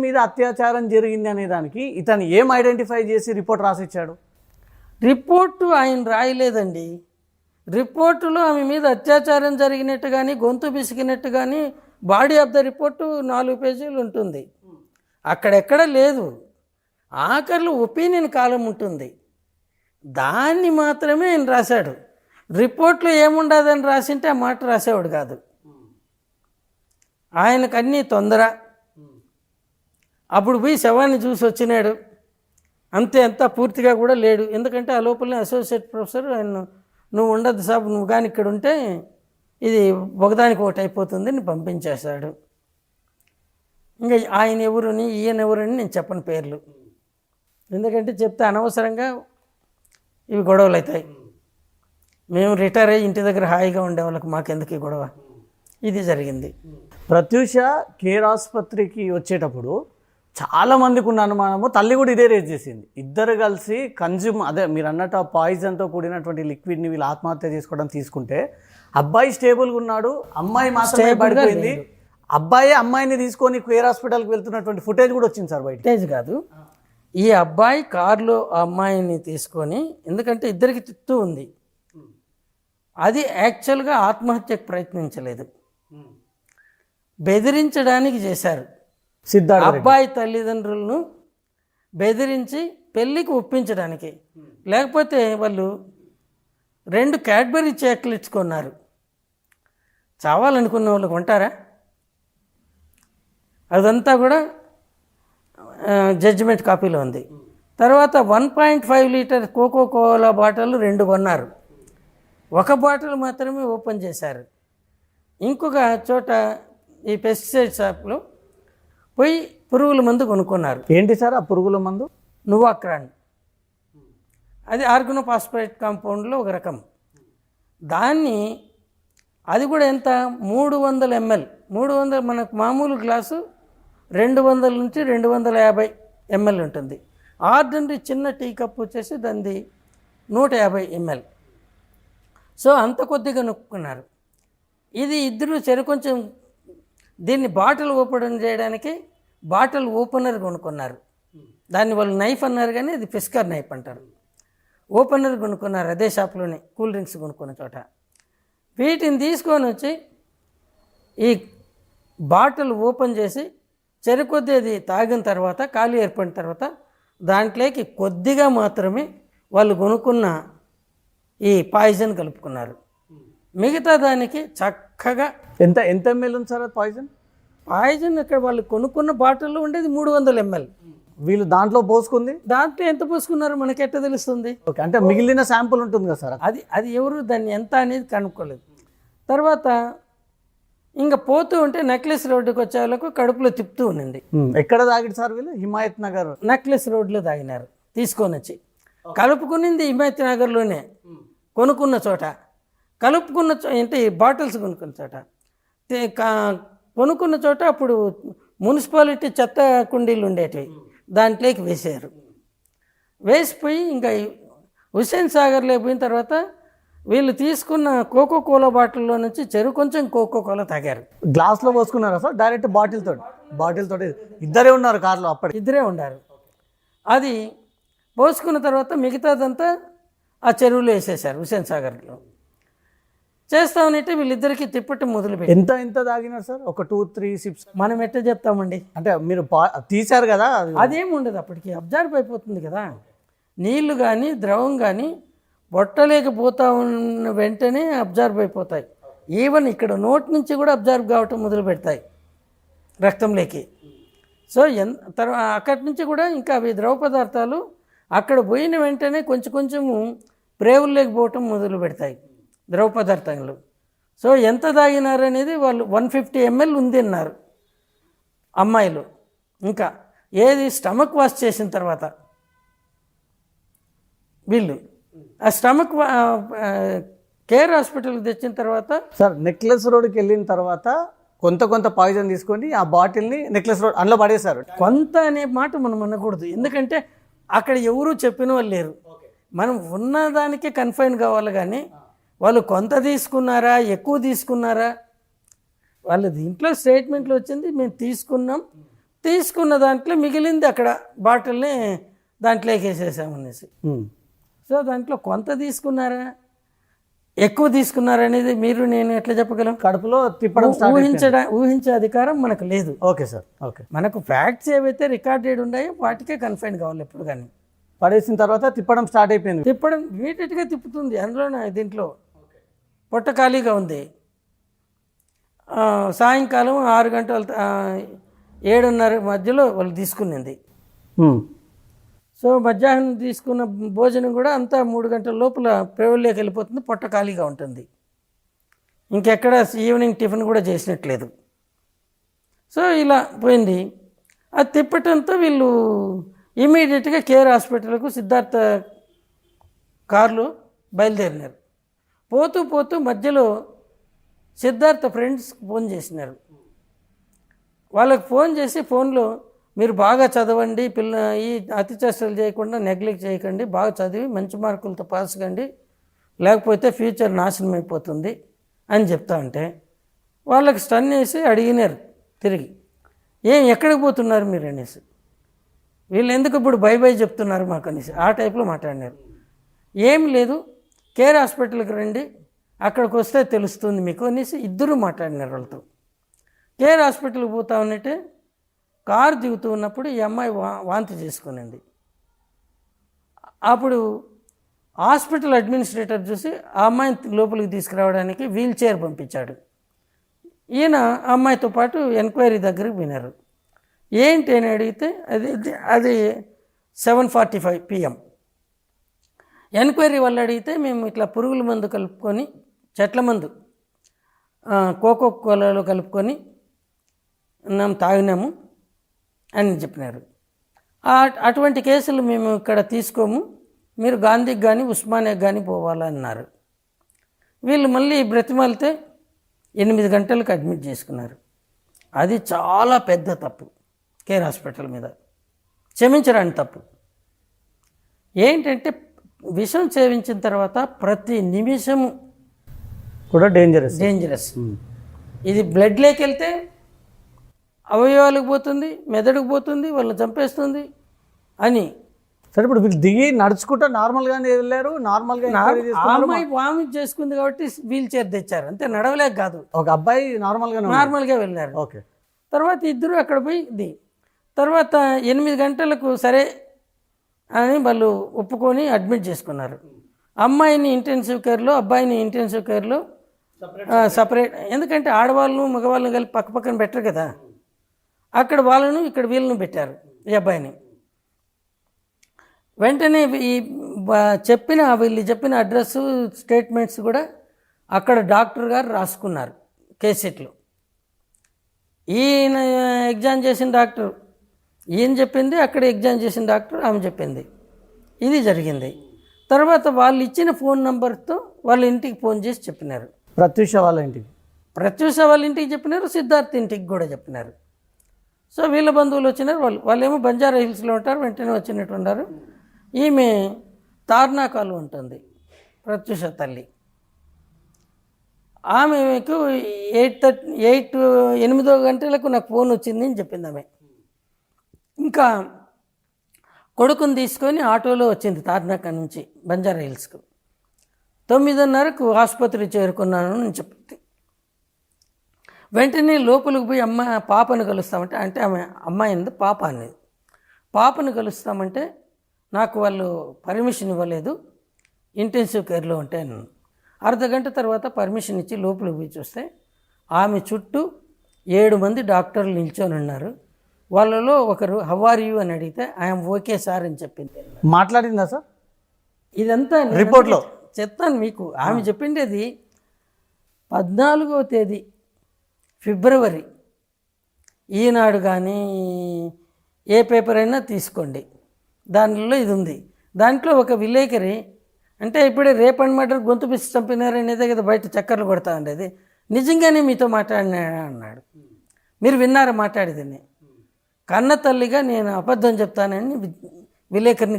మీద అత్యాచారం జరిగింది అనే దానికి ఇతను ఏం ఐడెంటిఫై చేసి రిపోర్ట్ రాసిచ్చాడు? రిపోర్టు ఆయన రాయలేదండి. రిపోర్టులో ఆమె మీద అత్యాచారం జరిగినట్టు కానీ గొంతు పిసికినట్టు కానీ బాడీ ఆఫ్ ద రిపోర్టు 4 పేజీలు ఉంటుంది. అక్కడెక్కడ లేదు. ఆఖరిలో ఒపీనియన్ కాలం ఉంటుంది, దాన్ని మాత్రమే ఆయన రాశాడు. రిపోర్ట్లో ఏముండదని రాసింటే ఆ మాట రాసేవాడు కాదు. ఆయనకు అన్నీ తొందర. అప్పుడు పోయి శవాన్ని చూసి వచ్చినాడు, అంతే, అంతా పూర్తిగా కూడా లేడు. ఎందుకంటే ఆ లోపలనే అసోసియేట్ ప్రొఫెసర్ ఆయన, నువ్వు ఉండదు సాబ్, నువ్వు కానీ ఇక్కడ ఉంటే ఇది ఒకదానికి ఒకటి అయిపోతుంది అని పంపించేశాడు. ఇంకా ఆయన ఎవరుని ఈయన ఎవరని నేను చెప్పను పేర్లు, ఎందుకంటే చెప్తే అనవసరంగా ఇవి గొడవలు అవుతాయి. మేము రిటైర్ అయ్యి ఇంటి దగ్గర హాయిగా ఉండే వాళ్ళకి మాకెందుకు ఈ గొడవ? ఇది జరిగింది. ప్రత్యూష కేర్ ఆసుపత్రికి వచ్చేటప్పుడు చాలా మందికి ఉన్న అనుమానము, తల్లి కూడా ఇదే రేజ్ చేసింది. ఇద్దరు కలిసి అదే మీరు అన్నట్టు ఆ పాయిజన్తో కూడినటువంటి లిక్విడ్ని వీళ్ళు ఆత్మహత్య చేసుకోవడం తీసుకుంటే, అబ్బాయి స్టేబుల్గా ఉన్నాడు, అమ్మాయి మాత్రమే పడిపోయింది. అబ్బాయి అమ్మాయిని తీసుకొని కేర్ హాస్పిటల్కి వెళ్తున్నటువంటి ఫుటేజ్ కూడా వచ్చింది సార్ బయట. ఫుటేజ్ కాదు, ఈ అబ్బాయి కారులో ఆ అమ్మాయిని తీసుకొని, ఎందుకంటే ఇద్దరికి తిట్టు ఉంది, అది యాక్చువల్గా ఆత్మహత్యకు ప్రయత్నించలేదు, బెదిరించడానికి చేశారు. అబ్బాయి తల్లిదండ్రులను బెదిరించి పెళ్ళికి ఒప్పించడానికి. లేకపోతే వాళ్ళు 2 క్యాడ్బరీ చాక్లెట్స్ కొన్నారు. చావాలనుకున్న వాళ్ళకి ఉంటారా? అదంతా కూడా జడ్జిమెంట్ కాపీలో ఉంది. తర్వాత 1.5 లీటర్ కోకో కోలా బాటిల్ 2 కొన్నారు. ఒక బాటిల్ మాత్రమే ఓపెన్ చేశారు. ఇంకొక చోట ఈ పెస్టిసైడ్ షాప్లో పోయి పురుగుల మందు కొనుక్కున్నారు. ఏంటి సార్ ఆ పురుగుల మందు? నువాక్రాన్. అది ఆర్గనోఫాస్ఫేట్ కాంపౌండ్లో ఒక రకం. దాన్ని, అది కూడా ఎంత, 300 ml. 300 మనకు మామూలు గ్లాసు 200 నుంచి 250 ml ఉంటుంది. ఆర్డినరీ చిన్న టీ కప్పు వచ్చేసి దాన్ని 150 ml. సో అంత కొద్దిగా నొక్కున్నారు. ఇది ఇద్దరు కొంచెం దీన్ని బాటిల్ ఓపెన్ చేయడానికి బాటిల్ ఓపెనర్ కొనుక్కున్నారు. దాన్ని వాళ్ళు నైఫ్ అన్నారు కానీ అది ఫిస్కర్ నైఫ్ అంటారు. ఓపెనర్ కొనుక్కున్నారు అదే షాప్లోనే, కూల్ డ్రింక్స్ కొనుక్కున్న చోట. వీటిని తీసుకొని వచ్చి ఈ బాటిల్ ఓపెన్ చేసి చెరుకొద్ది అది తాగిన తర్వాత, ఖాళీ ఏర్పడిన తర్వాత దాంట్లోకి కొద్దిగా మాత్రమే వాళ్ళు కొనుక్కున్న ఈ పాయిజన్ కలుపుకున్నారు. మిగతా దానికి చక్కగా ఎంత ml ఉంది సార్ పాయిజన్? ఇక్కడ వాళ్ళు కొనుక్కున్న బాటిల్లో ఉండేది 300 ml. వీళ్ళు దాంట్లో పోసుకుంది, దాంట్లో ఎంత పోసుకున్నారో మనకి ఎట్లా తెలుస్తుంది? ఓకే, అంటే మిగిలిన శాంపుల్ ఉంటుంది కదా సార్, అది ఎవరు దాన్ని ఎంత అనేది కనుక్కోలేదు. తర్వాత ఇంకా పోతూ ఉంటే నెక్లెస్ రోడ్డుకి వచ్చే వాళ్ళకు కడుపులో తిప్పుతూ ఉన్నింది. ఎక్కడ తాగిడు సార్ వీళ్ళు? హిమాయత్ నగర్ నెక్లెస్ రోడ్లో తాగినారు. తీసుకొని వచ్చి కలుపుకునింది హిమాయత్ నగర్లోనే, కొనుక్కున్న చోట కలుపుకున్న అంటే బాటిల్స్ కొనుక్కున్న చోట కొనుక్కున్న చోట అప్పుడు మున్సిపాలిటీ చెత్త కుండీలు ఉండేటివి, దాంట్లోకి వేసారు. వేసిపోయి ఇంకా హుస్సేన్ సాగర్లో పోయిన తర్వాత వీళ్ళు తీసుకున్న కోకో కోలా బాటిల్లో నుంచి కొంచెం కోకో కోలా తాగారు. గ్లాస్లో పోసుకున్నారా సార్? డైరెక్ట్ బాటిల్ తోటి ఇద్దరే ఉన్నారు కార్లో, అప్పటి ఇద్దరే ఉన్నారు. అది పోసుకున్న తర్వాత మిగతాదంతా ఆ చెరువులో వేసేసారు. హుస్సేన్ సాగర్లో చేస్తామనంటే వీళ్ళిద్దరికి తిప్పటం మొదలుపెట్టి ఎంత తాగినారు సార్? ఒక 2-3 సిప్స్ మనం ఎట్లా చెప్తామండి? అంటే మీరు తీశారు కదా, అదేం ఉండదు, అప్పటికి అబ్జర్వ్ అయిపోతుంది కదా. నీళ్లు కానీ ద్రవం కానీ బొట్టలేకపోతా ఉన్న వెంటనే అబ్జర్వ్ అయిపోతాయి. ఈవెన్ ఇక్కడ నోటి నుంచి కూడా అబ్జర్వ్ కావటం మొదలు పెడతాయి రక్తంలోకి. సో అక్కడి నుంచి కూడా ఇంకా అవి ద్రవ పదార్థాలు అక్కడ పోయిన వెంటనే కొంచెము ప్రేవుల్లోకి పోవటం మొదలు పెడతాయి ద్రవ పదార్థాలు. సో ఎంత తాగినారనేది వాళ్ళు 150 ml ఉంది అన్నారు అమ్మాయిలు. ఇంకా ఏది స్టమక్ వాష్ చేసిన తర్వాత వీళ్ళు ఆ స్టమక్ కేర్ హాస్పిటల్కి తెచ్చిన తర్వాత సార్ నెక్లెస్ రోడ్కి వెళ్ళిన తర్వాత కొంత పాయిజన్ తీసుకొని ఆ బాటిల్ని నెక్లెస్ రోడ్ అందులో పడేశారు. కొంత అనే మాట మనం అనకూడదు, ఎందుకంటే అక్కడ ఎవరు చెప్పిన వాళ్ళు లేరు. మనం ఉన్నదానికే కన్ఫైన్ కావాలి. కానీ వాళ్ళు కొంత తీసుకున్నారా, ఎక్కువ తీసుకున్నారా, వాళ్ళు దీంట్లో స్టేట్మెంట్లో వచ్చింది మేము తీసుకున్నాం, తీసుకున్న దాంట్లో మిగిలింది అక్కడ బాటిల్ని దాంట్లోకి వేసేసామనేసి. సో దాంట్లో కొంత తీసుకున్నారా ఎక్కువ తీసుకున్నారా అనేది మీరు నేను ఎట్లా చెప్పగలం? కడుపులో తిప్పడం ఊహించే అధికారం మనకు లేదు. Okay sir, okay. మనకు ఫ్యాక్ట్స్ ఏవైతే రికార్డెడ్ ఉన్నాయో వాటికే కన్ఫైన్ కావాలి ఎప్పుడు. కానీ పడేసిన తర్వాత తిప్పడం స్టార్ట్ అయిపోయింది. తిప్పడం ఇమీడియట్గా తిప్పుతుంది. అందులోనే దీంట్లో పొట్ట ఖాళీగా ఉంది. సాయంకాలం 6 గంటల 7:30 మధ్యలో వాళ్ళు తీసుకునింది. సో మధ్యాహ్నం తీసుకున్న భోజనం కూడా అంతా 3 గంటల లోపల ప్రేవుల్లోకి వెళ్ళిపోతుంది, పొట్ట ఖాళీగా ఉంటుంది. ఇంకెక్కడ ఈవినింగ్ టిఫిన్ కూడా చేసినట్లేదు. సో ఇలా పోయింది. అది తిప్పటంతో వీళ్ళు ఇమీడియట్గా కేర్ హాస్పిటల్కు సిద్ధార్థ కారులో బయలుదేరినారు. పోతూ పోతూ మధ్యలో సిద్ధార్థ ఫ్రెండ్స్కి ఫోన్ చేసినారు. వాళ్ళకి ఫోన్ చేసి ఫోన్లో మీరు బాగా చదవండి, ఈ అతి చేష్టలు చేయకుండా నెగ్లెక్ట్ చేయకండి, బాగా చదివి మంచి మార్కులతో పాస్ కండి, లేకపోతే ఫ్యూచర్ నాశనం అయిపోతుంది అని చెప్తా ఉంటే వాళ్ళకి స్టన్ వేసి అడిగినారు తిరిగి, ఎక్కడికి పోతున్నారు మీరు అనేసి. వీళ్ళు ఎందుకు ఇప్పుడు బై బై చెప్తున్నారు మాకు అనేసి ఆ టైప్లో మాట్లాడినారు. ఏం లేదు, కేర్ హాస్పిటల్కి రండి, అక్కడికి వస్తే తెలుస్తుంది మీకు అనేసి ఇద్దరు మాట్లాడినారు వాళ్ళతో. కేర్ హాస్పిటల్కి పోతా ఉన్నట్టే కారు దిగుతూ ఉన్నప్పుడు ఈ అమ్మాయి వాంతి చేసుకునింది. అప్పుడు హాస్పిటల్ అడ్మినిస్ట్రేటర్ చూసి ఆ అమ్మాయిని లోపలికి తీసుకురావడానికి వీల్ చైర్ పంపించాడు. ఈయన ఆ అమ్మాయితో పాటు ఎంక్వైరీ దగ్గరికి పోయినారు. ఏంటి అని అడిగితే అది 7:45 PM. ఎంక్వైరీ వాళ్ళు అడిగితే మేము ఇట్లా పురుగుల మందు కలుపుకొని, చెట్ల మందు కోకో కోలాలో కలుపుకొని తాగినాము అని చెప్పినారు. అటువంటి కేసులు మేము ఇక్కడ తీసుకోము, మీరు గాంధీకి కానీ ఉస్మానియాకి కానీ పోవాలన్నారు. వీళ్ళు మళ్ళీ బ్రతిమాలితే 8 గంటలకు అడ్మిట్ చేసుకున్నారు. అది చాలా పెద్ద తప్పు కేర్ హాస్పిటల్ మీద, క్షమించరాని తప్పు. ఏంటంటే విషం సేవించిన తర్వాత ప్రతి నిమిషము కూడా డేంజరస్. ఇది బ్లడ్లోకి వెళ్తే అవయవాలకు పోతుంది, మెదడుకు పోతుంది, వాళ్ళని చంపేస్తుంది అని. సరే, ఇప్పుడు వీళ్ళు దిగి నడుచుకుంటా నార్మల్గానే వెళ్ళారు. అమ్మాయి వామిట్ చేసుకుంది కాబట్టి వీల్ చైర్ తెచ్చారు, అంతే, నడవలేక కాదు. ఒక అబ్బాయి నార్మల్గా వెళ్ళారు. ఓకే. తర్వాత ఇద్దరు అక్కడ పోయి తర్వాత 8 గంటలకు సరే అని వాళ్ళు ఒప్పుకొని అడ్మిట్ చేసుకున్నారు. అమ్మాయిని ఇంటెన్సివ్ కేర్లో, అబ్బాయిని ఇంటెన్సివ్ కేర్లో సపరేట్. ఎందుకంటే ఆడవాళ్ళను మగవాళ్ళను కలిపి పక్క పక్కన పెట్టరు కదా, అక్కడ వాళ్ళను ఇక్కడ వీళ్ళను పెట్టారు ఈ అబ్బాయిని. వెంటనే వీళ్ళు చెప్పిన అడ్రస్ స్టేట్మెంట్స్ కూడా అక్కడ డాక్టర్ గారు రాసుకున్నారు కేసెట్లో. ఈయన ఎగ్జామ్ చేసిన డాక్టర్ ఈయన చెప్పింది, అక్కడ ఎగ్జామ్ చేసిన డాక్టర్ ఆమె చెప్పింది. ఇది జరిగింది. తర్వాత వాళ్ళు ఇచ్చిన ఫోన్ నెంబర్తో వాళ్ళ ఇంటికి ఫోన్ చేసి చెప్పినారు. ప్రత్యూష వాళ్ళ ఇంటికి చెప్పినారు, సిద్ధార్థ్ ఇంటికి కూడా చెప్పినారు. సో వీళ్ళ బంధువులు వచ్చినారు. వాళ్ళేమో బంజారా హిల్స్లో ఉంటారు, వెంటనే వచ్చినట్టు ఉన్నారు. ఈమె తార్నాకాలు ఉంటుంది ప్రత్యూష తల్లి. ఆమెకు 8 గంటలకు నాకు ఫోన్ వచ్చింది అని చెప్పింది ఆమె. ఇంకా కొడుకుని తీసుకొని ఆటోలో వచ్చింది తార్నాక నుంచి బంజారా హిల్స్కు. 9:30కు ఆసుపత్రి చేరుకున్నాను అని చెప్పింది. వెంటనే లోపలికి పోయి పాపను కలుస్తామంటే, అంటే ఆమె అమ్మాయి అంది పాప అనేది, పాపను కలుస్తామంటే నాకు వాళ్ళు పర్మిషన్ ఇవ్వలేదు, ఇంటెన్సివ్ కేర్లో ఉంటే అన్నాను. అర్ధగంట తర్వాత పర్మిషన్ ఇచ్చి లోపలికి పోయి చూస్తే ఆమె చుట్టూ 7 మంది డాక్టర్లు నిల్చొని ఉన్నారు. వాళ్ళలో ఒకరు హౌ ఆర్ యూ అని అడిగితే ఐఎమ్ ఓకే సార్ అని చెప్పింది. మాట్లాడిందా సార్? ఇదంతా రిపోర్ట్లో చెప్తాను మీకు. ఆమె చెప్పిండేది 14వ తేదీ ఫిబ్రవరి. ఈనాడు కానీ ఏ పేపర్ అయినా తీసుకోండి, దానిలో ఇది ఉంది. దాంట్లో ఒక విలేకరి, అంటే ఇప్పుడే రేప్ అండ్ మర్డర్ గొంతు పిసి చంపినారు అనేదే కదా బయట చక్కర్లు కొడతా ఉండేది, నిజంగానే మీతో మాట్లాడినా అన్నాడు. మీరు విన్నారా మాట్లాడేదని? కన్న తల్లిగా నేను అబద్ధం చెప్తానని విలేకరిని